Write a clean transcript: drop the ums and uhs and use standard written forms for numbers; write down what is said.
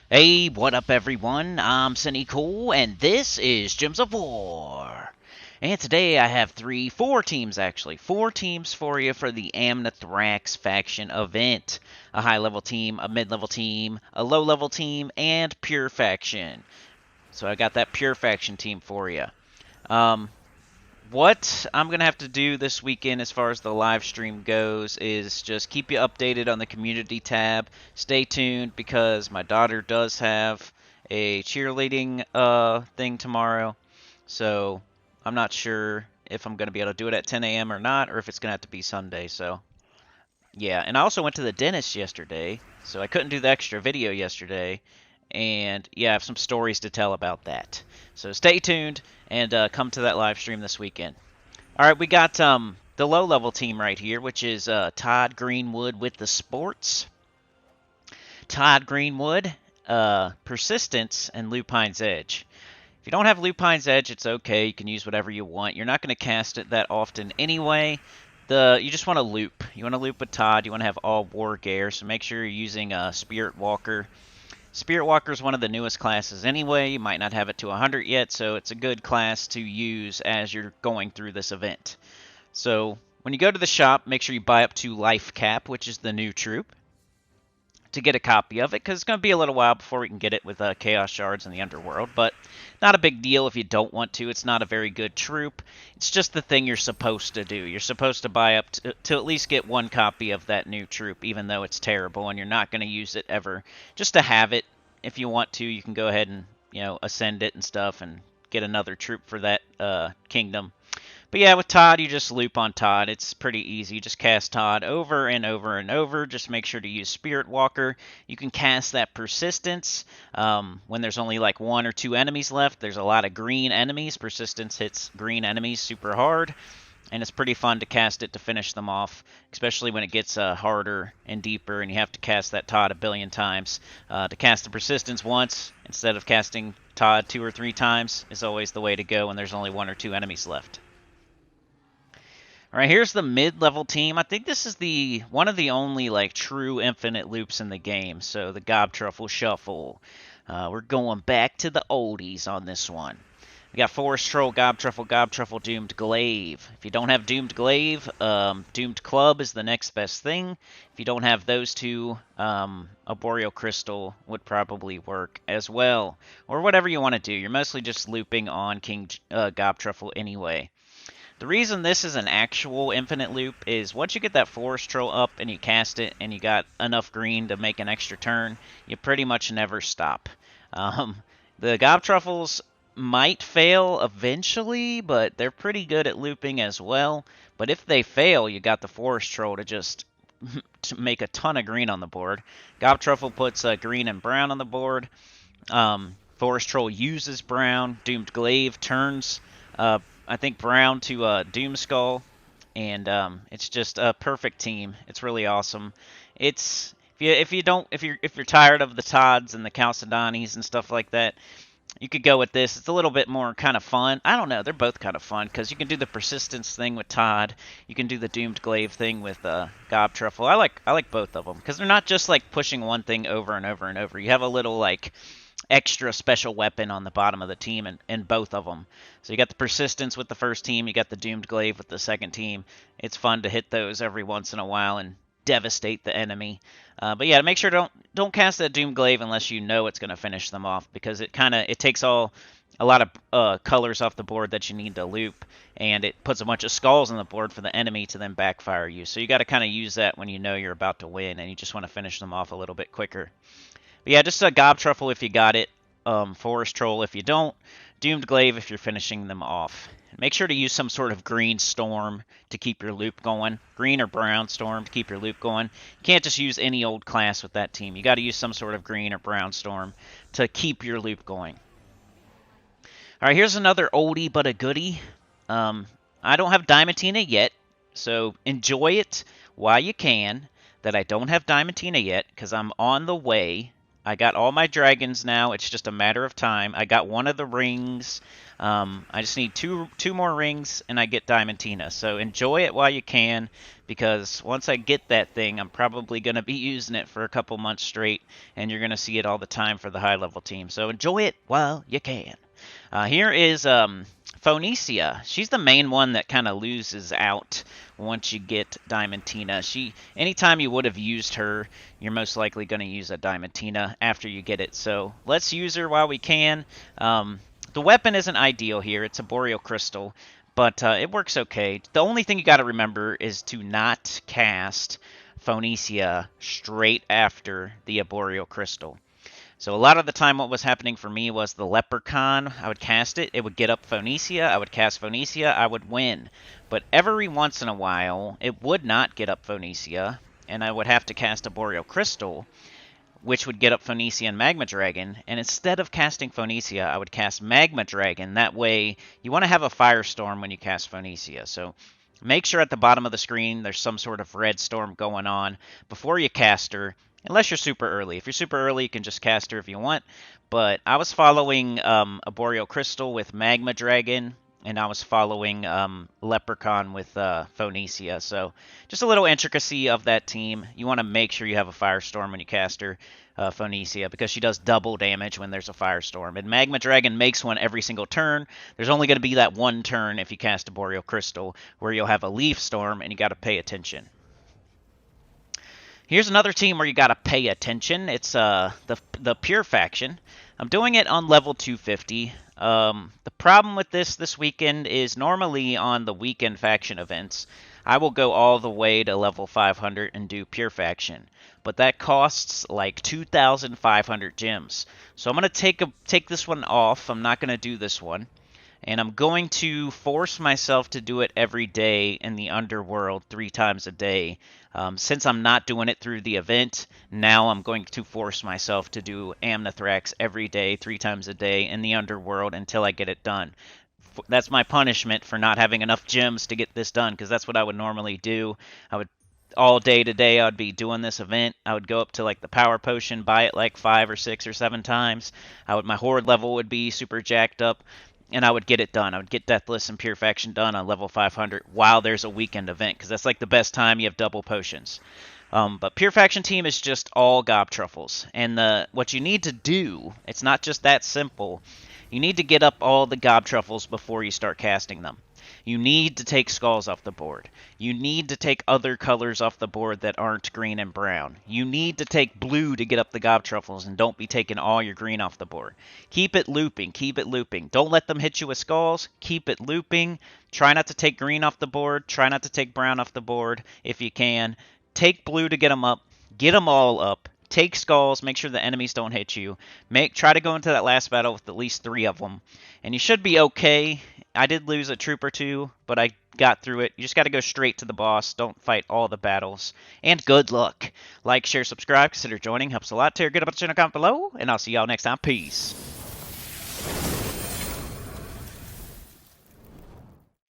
Hey, what up, everyone? I'm Sinnycool, and this is Gems of War. And today I have four teams actually. Four teams for you for the Amanithrax faction event. A high-level team, a mid-level team, a low-level team, and pure faction. So I got that pure faction team for you. Um, what I'm going to have to do this weekend as far as the live stream goes is just keep you updated on the community tab. Stay tuned because my daughter does have a cheerleading thing tomorrow. So I'm not sure if I'm going to be able to do it at 10 a.m. or not, or if it's going to have to be Sunday. So yeah, and I also went to the dentist yesterday, so I couldn't do the extra video yesterday. And yeah, I have some stories to tell about that. So stay tuned and come to that live stream this weekend. All right, we got the low level team right here, which is Todd Greenwood with the sports. Todd Greenwood, persistence, and Lupine's edge. If you don't have Lupine's edge, it's okay. You can use whatever you want. You're not going to cast it that often anyway. You just want to loop. You want to loop with Todd. You want to have all war gear, so make sure you're using Spirit Walker. Spirit Walker is one of the newest classes anyway. You might not have it to 100 yet, so it's a good class to use as you're going through this event. So when you go to the shop, make sure you buy up to Life Cap, which is the new troop, to get a copy of it, because it's going to be a little while before we can get it with Chaos Shards in the Underworld, but not a big deal if you don't want to. It's not a very good troop. It's just the thing you're supposed to do. You're supposed to buy up to at least get one copy of that new troop, even though it's terrible, and you're not going to use it ever. Just to have it, if you want to, you can go ahead and, ascend it and stuff and get another troop for that kingdom. But yeah, with Todd, you just loop on Todd. It's pretty easy. You just cast Todd over and over and over. Just make sure to use Spirit Walker. You can cast that Persistence when there's only like one or two enemies left. There's a lot of green enemies. Persistence hits green enemies super hard. And it's pretty fun to cast it to finish them off, especially when it gets harder and deeper and you have to cast that Todd a billion times. To cast the Persistence once instead of casting Todd 2 or 3 times is always the way to go when there's only one or two enemies left. All right, here's the mid-level team. I think this is one of the only true infinite loops in the game. So the Gobtruffle Shuffle. We're going back to the oldies on this one. We got Forest Troll, Gobtruffle, Doomed Glaive. If you don't have Doomed Glaive, Doomed Club is the next best thing. If you don't have those two, a Boreal Crystal would probably work as well. Or whatever you want to do. You're mostly just looping on King Gobtruffle anyway. The reason this is an actual infinite loop is once you get that Forest Troll up and you cast it and you got enough green to make an extra turn, you pretty much never stop. The Gobtruffles might fail eventually, but they're pretty good at looping as well. But if they fail, you got the Forest Troll to just to make a ton of green on the board. Gobtruffle puts green and brown on the board. Forest Troll uses brown. Doomed Glaive turns I think brown to Doomskull, and it's just a perfect team. It's really awesome. It's if you're tired of the Todds and the Chalcedonis and stuff like that, you could go with this. It's a little bit more kind of fun. I don't know. They're both kind of fun because you can do the persistence thing with Todd. You can do the Doomed Glaive thing with Gobtruffle. I like both of them because they're not just like pushing one thing over and over and over. You have a little extra special weapon on the bottom of the team in both of them. So you got the Persistence with the first team, you got the Doomed Glaive with the second team. It's fun to hit those every once in a while and devastate the enemy. But yeah, make sure don't cast that Doomed Glaive unless you know it's going to finish them off, because it takes a lot of colors off the board that you need to loop, and it puts a bunch of skulls on the board for the enemy to then backfire you. So you got to kind of use that when you know you're about to win and you just want to finish them off a little bit quicker. But yeah, just a Gobtruffle if you got it, Forest Troll if you don't, Doomed Glaive if you're finishing them off. Make sure to use some sort of green storm to keep your loop going. Green or brown storm to keep your loop going. You can't just use any old class with that team. You got to use some sort of green or brown storm to keep your loop going. All right, here's another oldie but a goodie. I don't have Diamantina yet, so enjoy it while you can. That I don't have Diamantina yet, because I'm on the way. I got all my dragons now. It's just a matter of time. I got one of the rings. I just need two more rings, and I get Diamantina. So enjoy it while you can, because once I get that thing, I'm probably going to be using it for a couple months straight, and you're going to see it all the time for the high-level team. So enjoy it while you can. Here is Phoenicia. She's the main one that kind of loses out once you get Diamantina. Anytime you would have used her, you're most likely going to use a Diamantina after you get it. So let's use her while we can. The weapon isn't ideal here. It's a Boreal Crystal, but it works okay. The only thing you got to remember is to not cast Phoenicia straight after the Boreal Crystal. So a lot of the time what was happening for me was the Leprechaun, I would cast it, it would get up Phoenicia, I would cast Phoenicia, I would win. But every once in a while, it would not get up Phoenicia, and I would have to cast a Boreal Crystal, which would get up Phoenicia and Magma Dragon, and instead of casting Phoenicia, I would cast Magma Dragon. That way, you want to have a Firestorm when you cast Phoenicia, so make sure at the bottom of the screen there's some sort of red storm going on before you cast her. Unless you're super early. If you're super early, you can just cast her if you want. But I was following a Boreal Crystal with Magma Dragon, and I was following Leprechaun with Phoenicia. So just a little intricacy of that team. You want to make sure you have a Firestorm when you cast her, Phoenicia, because she does double damage when there's a Firestorm. And Magma Dragon makes one every single turn. There's only going to be that one turn if you cast a Boreal Crystal where you'll have a Leaf Storm, and you got to pay attention. Here's another team where you got to pay attention. It's the Pure faction. I'm doing it on level 250. The problem with this weekend is normally on the weekend faction events, I will go all the way to level 500 and do Pure faction. But that costs like 2,500 gems. So I'm going to take this one off. I'm not going to do this one. And I'm going to force myself to do it every day in the underworld 3 times a day. Since I'm not doing it through the event, now I'm going to force myself to do Amanithrax every day, 3 times a day in the underworld until I get it done. That's my punishment for not having enough gems to get this done, because that's what I would normally do. I would all day today I'd be doing this event. I would go up to like the power potion, buy it like 5 or 6 or 7 times. My horde level would be super jacked up, and I would get it done. I would get Deathless and Pure Faction done on level 500 while there's a weekend event, because that's like the best time. You have double potions. But Pure Faction team is just all Gob Truffles. And what you need to do, it's not just that simple. You need to get up all the Gob Truffles before you start casting them. You need to take skulls off the board. You need to take other colors off the board that aren't green and brown. You need to take blue to get up the Gob Truffles, and don't be taking all your green off the board. Keep it looping. Keep it looping. Don't let them hit you with skulls. Keep it looping. Try not to take green off the board. Try not to take brown off the board if you can. Take blue to get them up. Get them all up. Take skulls. Make sure the enemies don't hit you. Try to go into that last battle with at least 3 of them. And you should be okay. I did lose a troop or 2, but I got through it. You just got to go straight to the boss. Don't fight all the battles. And good luck. Like, share, subscribe. Consider joining. Helps a lot. Tear good about the channel, comment below. And I'll see y'all next time. Peace.